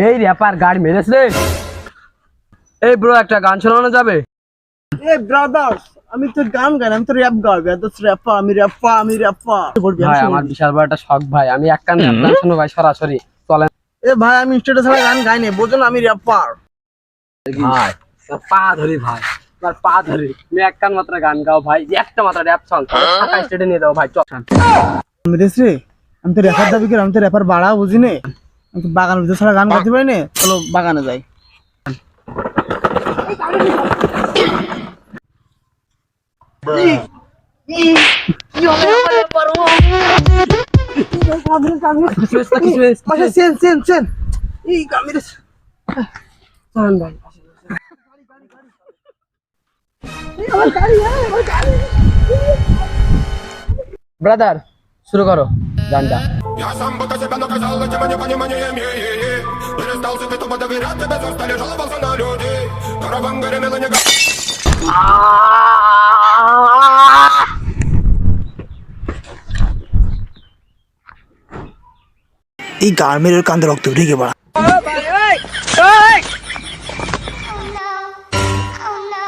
এই র্যাপার গাড়ি মেরেছে। এই ব্রো একটা গান শোনানো যাবে? এ ব্রাদার্স, আমি তো গান গাই না, আমি তো র্যাপ গাই। ব্রাদার্স র্যাপার, আমি র্যাপার। ভাই আমার বিশাল বড় একটা শখ ভাই, আমি এক কান গান শোনো ভাই সরাসরি চলেন। এ ভাই আমি স্টেটে ছাড়া গান গাই না, বোঝো না, আমি র্যাপার ভাই তোর পা ধরি ভাই, তোর পা ধরি, তুমি এক কান মাত্র গান গাও ভাই, একটা মাত্র র্যাপ সং ঢাকা স্টেটে নিয়ে দাও ভাই চল। মেরেছ রে, আমি তো র্যাপার দাবি করি, আমি তো র্যাপার বাড়া বুঝি নে, আমি তো বাগান ভিতরে ছাড়া গান গাইতে পারি না। চলো বাগানে যাই। ব্রাদার শুরু করো গানটা। Я сам пока себя наказал этим непониманием, перестал себе тупо доверять, тебе стали жаловался на людей. Караван гремел и не এই গার্মের কান্দে রক্ত উঠে গে বাড়া।